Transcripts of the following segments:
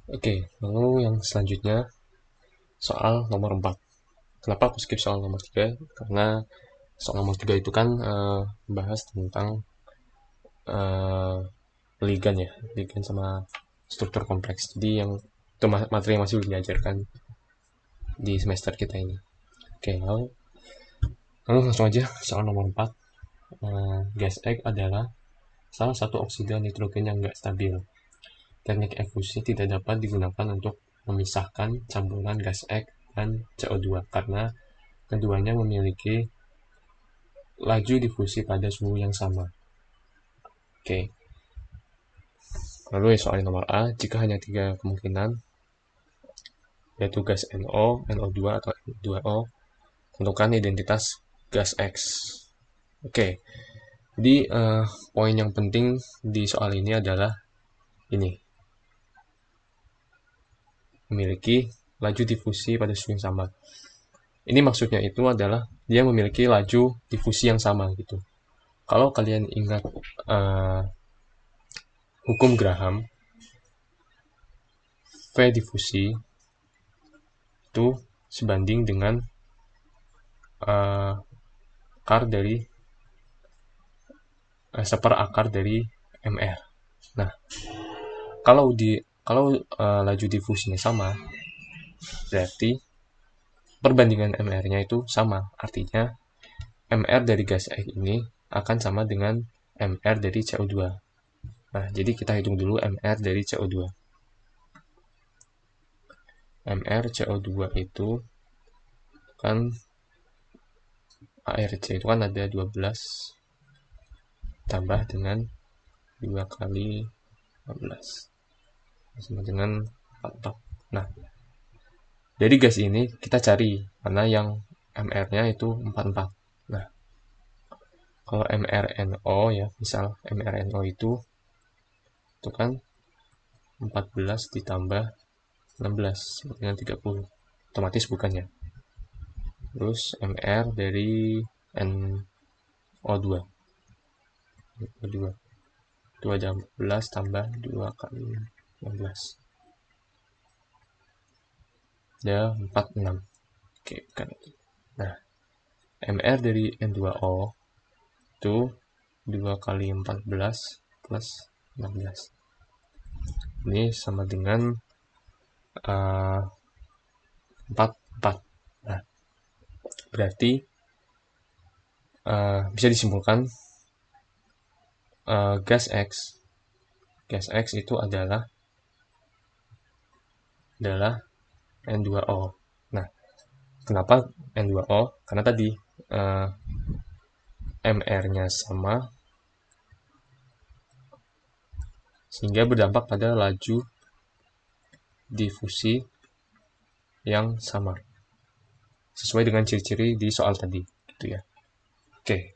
Oke, lalu yang selanjutnya soal nomor 4. Kenapa aku skip soal nomor 3? Karena soal nomor 3 itu kan bahas tentang eh, ligan ya, ligan sama struktur kompleks. Jadi yang itu materi yang masih belum diajarkan di semester kita ini. Oke, lalu langsung aja soal nomor 4. Gas X adalah salah satu oksida nitrogen yang nggak stabil. Teknik efusi tidak dapat digunakan untuk memisahkan campuran gas X dan CO2 karena keduanya memiliki laju difusi pada suhu yang sama. Oke, lalu soal nomor A, jika hanya tiga kemungkinan, yaitu gas NO, NO2 atau N2O, tentukan identitas gas X. Oke, jadi poin yang penting di soal ini adalah ini, memiliki laju difusi pada suhu yang sama. Ini maksudnya itu adalah dia memiliki laju difusi yang sama gitu. Kalau kalian ingat uh, hukum Graham, V difusi itu sebanding dengan akar dari seperakar dari MR. Nah, kalau laju difusinya sama, berarti perbandingan MR-nya itu sama. Artinya MR dari gas X ini akan sama dengan MR dari CO2. Nah, jadi kita hitung dulu MR dari CO2. MR CO2 itu kan ARC itu kan ada 12 tambah dengan 2 kali 15 sama dengan 44. Nah, dari gas ini kita cari mana yang MR-nya itu 44. Nah, kalau mRNO ya, misal mRNO itu kan 14 ditambah 16 dengan 30. Otomatis bukannya. Terus MR dari NO2. O2. 2 jam 14 tambah 2 kali 16. Ada 46. Oke, kan itu. Nah, MR dari N2O itu 2 kali 14 plus 16. Ini sama dengan 44. Nah, berarti bisa disimpulkan gas X itu adalah N2O. Nah, kenapa N2O? Karena tadi MR-nya sama, sehingga berdampak pada laju difusi yang sama. Sesuai dengan ciri-ciri di soal tadi, gitu ya. Oke.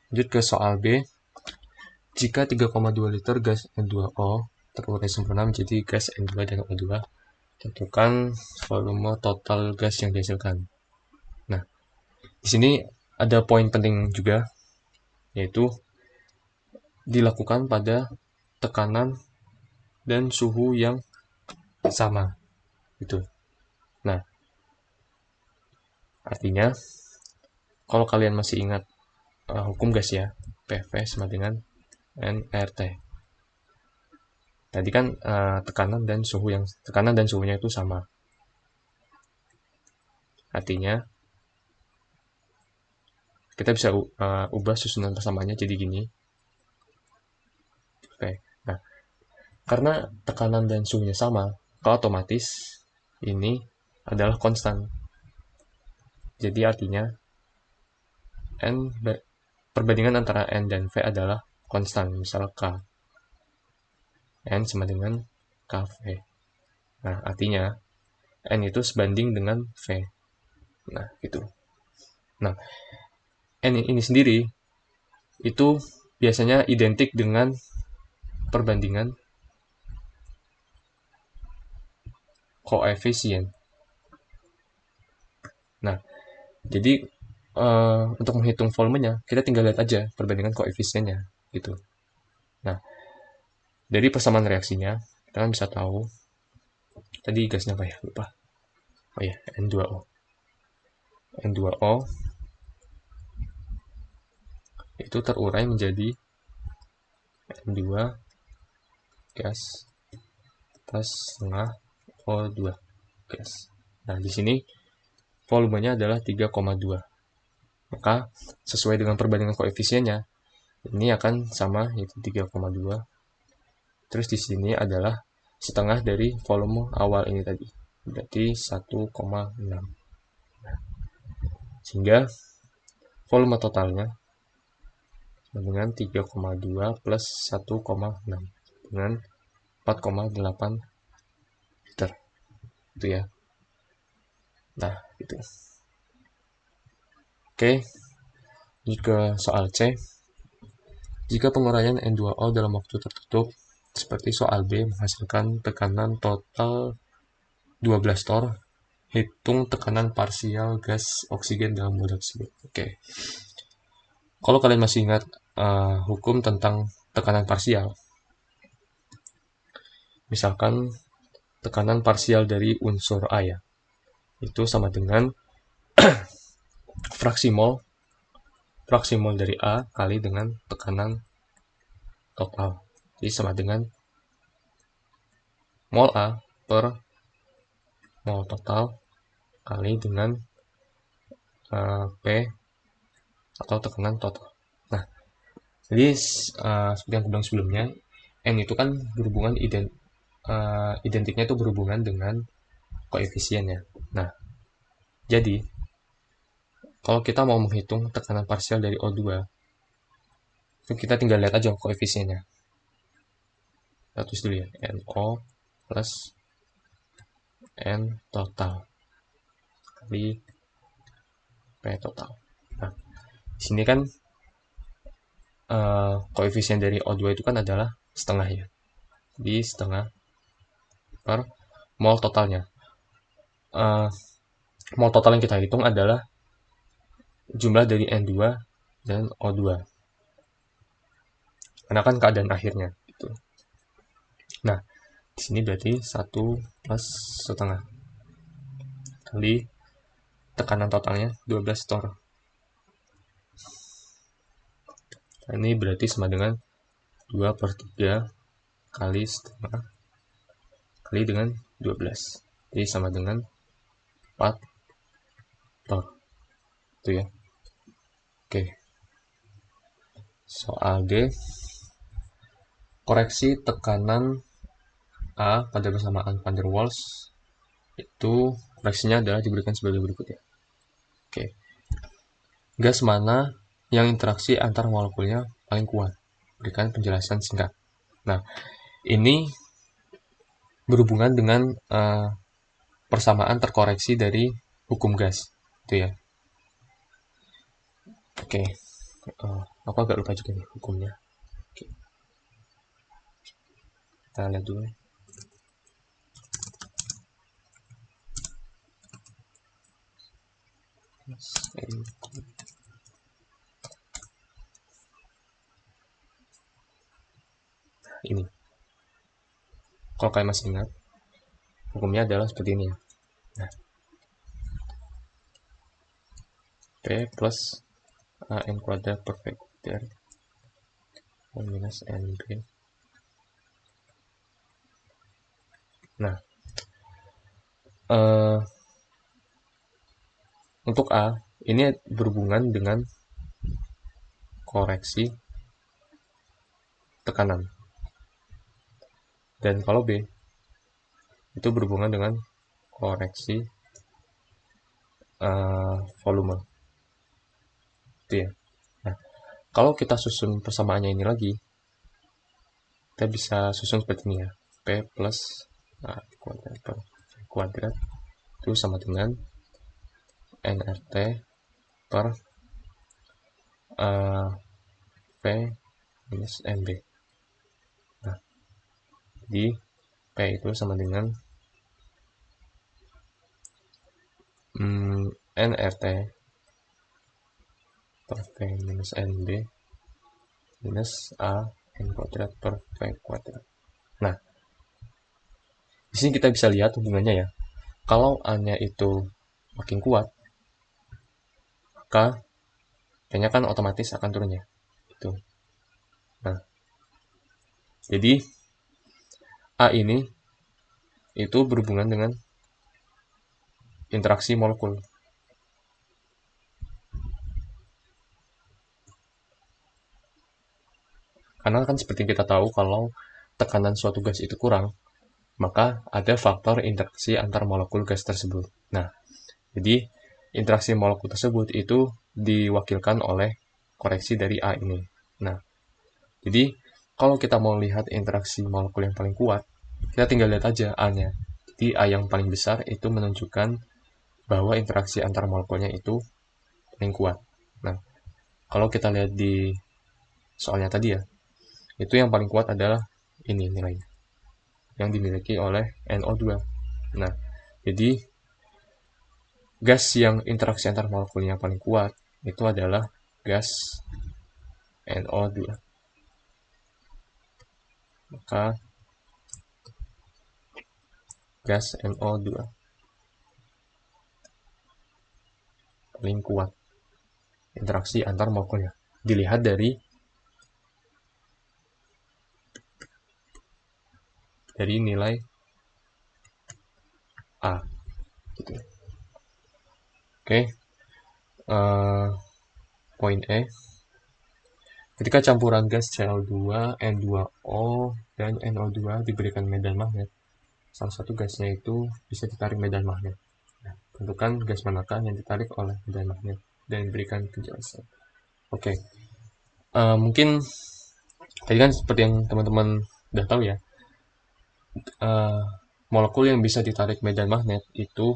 Lanjut ke soal B. Jika 3,2 liter gas N2O terurai sempurna menjadi gas N2 dan O2, tentukan volume total gas yang dihasilkan. Nah, di sini ada poin penting juga, yaitu dilakukan pada tekanan dan suhu yang sama. Gitu. Nah, artinya kalau kalian masih ingat hukum gas ya, PV sama dengan nRT. Tadi kan tekanan dan suhunya itu sama. Artinya kita bisa ubah susunan persamaannya jadi gini. Oke. Nah, karena tekanan dan suhunya sama, kalau otomatis ini adalah konstan. Jadi artinya perbandingan antara N dan V adalah konstan. Misal K. N sama dengan KV. Nah, artinya N itu sebanding dengan V. Nah, gitu. Nah, N ini sendiri itu biasanya identik dengan perbandingan koefisien. Nah, jadi untuk menghitung volumenya, kita tinggal lihat aja perbandingan koefisiennya gitu. Nah, Dari persamaan reaksinya, kita kan bisa tahu, tadi gasnya apa ya? Lupa. Oh ya, N2O. N2O itu terurai menjadi N2 gas plus setengah O2 gas. Nah, di sini volumenya adalah 3,2. Maka sesuai dengan perbandingan koefisiennya, ini akan sama, yaitu 3,2. Terus di sini adalah setengah dari volume awal ini tadi, berarti 1,6. Sehingga volume totalnya dengan 3,2 plus 1,6 dengan 4,8 liter. Itu ya. Nah, gitu. Oke, lanjut ke soal C. Jika penguraian N2O dalam waktu tertutup, seperti soal B, menghasilkan tekanan total 12 torr, hitung tekanan parsial gas oksigen dalam wadah tersebut. Oke. Kalau kalian masih ingat hukum tentang tekanan parsial, misalkan tekanan parsial dari unsur A ya, itu sama dengan fraksi mol dari A kali dengan tekanan total. Jadi sama dengan mol A per mol total kali dengan P atau tekanan total. Nah, jadi seperti yang aku bilang sebelumnya, N itu kan berhubungan identiknya itu berhubungan dengan koefisiennya. Nah, jadi kalau kita mau menghitung tekanan parsial dari O2, kita tinggal lihat aja koefisiennya. Kita tulis dulu ya, NO plus N total kali P total. Nah, di sini kan koefisien dari O2 itu kan adalah setengah ya. Jadi setengah per mol totalnya. Mol total yang kita hitung adalah jumlah dari N2 dan O2. Karena kan keadaan akhirnya gitu. Nah, di sini berarti 1 plus setengah kali tekanan totalnya 12 torr. Nah, ini berarti sama dengan 2/3 kali setengah kali dengan 12. Jadi sama dengan 4 torr. Itu ya. Oke. Soal D. Koreksi tekanan A pada persamaan van der Waals itu koreksinya adalah diberikan sebagai berikut ya. Oke. Gas mana yang interaksi antar molekulnya paling kuat? Berikan penjelasan singkat. Nah, ini berhubungan dengan persamaan terkoreksi dari hukum gas, itu ya. Oke, aku agak lupa juga nih hukumnya. Oke. Kita lihat dulu. Ini. Kalau kalian masih ingat, hukumnya adalah seperti ini ya. Nah, P plus AN kuadrat per V kuadrat minus NB. Nah, untuk A, ini berhubungan dengan koreksi tekanan. Dan kalau B, itu berhubungan dengan koreksi volume. Itu ya. Nah, kalau kita susun persamaannya ini lagi, kita bisa susun seperti ini ya. P plus kuadrat per kuadrat itu sama dengan nRT per P minus NB. Nah, jadi P itu sama dengan nRT per V minus NB minus A N kuadrat per V kuadrat. Nah, di sini kita bisa lihat hubungannya ya. Kalau A-nya itu makin kuat, maka P-nya kan otomatis akan turun ya. Gitu. Nah, jadi A ini itu berhubungan dengan interaksi molekul. Karena kan seperti kita tahu kalau tekanan suatu gas itu kurang, maka ada faktor interaksi antar molekul gas tersebut. Nah, jadi interaksi molekul tersebut itu diwakilkan oleh koreksi dari A ini. Nah, jadi kalau kita mau lihat interaksi molekul yang paling kuat, kita tinggal lihat aja A-nya. Jadi A yang paling besar itu menunjukkan bahwa interaksi antar molekulnya itu paling kuat. Nah, kalau kita lihat di soalnya tadi ya, itu yang paling kuat adalah ini nilainya, yang dimiliki oleh NO2. Nah, jadi gas yang interaksi antar molekulnya paling kuat itu adalah gas NO2. Maka gas NO2 paling kuat interaksi antar molekulnya. Dilihat dari nilai A. Gitu. Oke, poin E. Ketika campuran gas Cl2, N2O, dan NO2 diberikan medan magnet, salah satu gasnya itu bisa ditarik medan magnet. Nah, tentukan gas manakah yang ditarik oleh medan magnet dan diberikan penjelasan. Oke, mungkin tadi kan seperti yang teman-teman udah tahu ya, molekul yang bisa ditarik medan magnet itu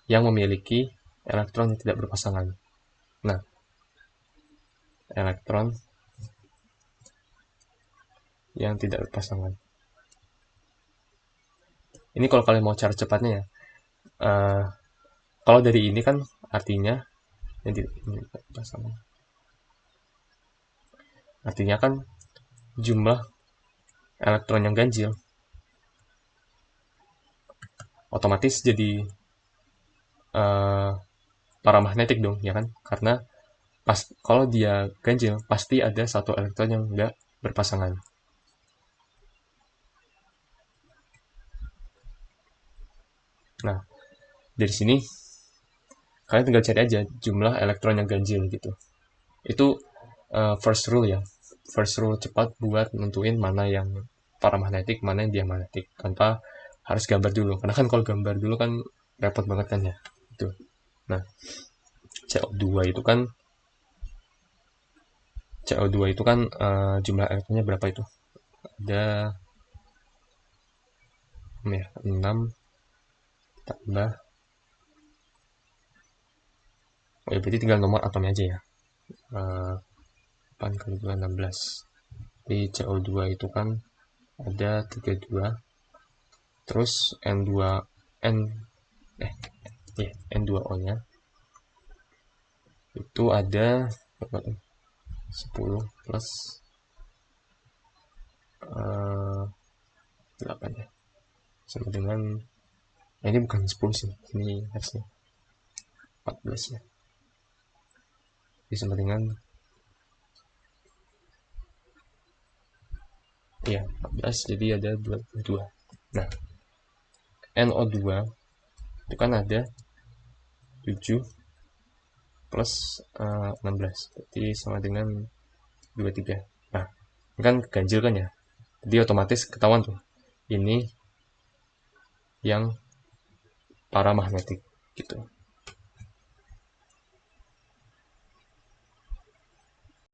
yang memiliki elektron yang tidak berpasangan. Nah, elektron yang tidak berpasangan. Ini kalau kalian mau cara cepatnya ya, kalau dari ini kan artinya yang tidak berpasangan. Artinya kan jumlah elektron yang ganjil otomatis jadi paramagnetik dong, ya kan? Karena kalau dia ganjil pasti ada satu elektron yang nggak berpasangan. Nah, dari sini kalian tinggal cari aja jumlah elektron yang ganjil gitu. Itu first rule ya. First rule cepat buat nentuin mana yang paramagnetik, mana yang diamagnetik, tanpa harus gambar dulu. Karena kan kalau gambar dulu kan repot banget kan ya. Itu. Nah, CO2 itu kan jumlah elektronnya berapa itu? Ada 6 tambah, oh ya berarti tinggal nomor atomnya aja ya. 8 kali 2, 16. Di CO2 itu kan ada 32, terus N2O nya itu ada 10 plus 8 ya, sama dengan ini bukan 10 sih, ini harusnya 14 ya, jadi sama dengan ya 14, jadi ada 22. Nah, NO2 itu kan ada 7 plus 16, berarti sama dengan 23. Nah, ini kan ganjil kan ya, jadi otomatis ketahuan tuh ini yang paramagnetik gitu.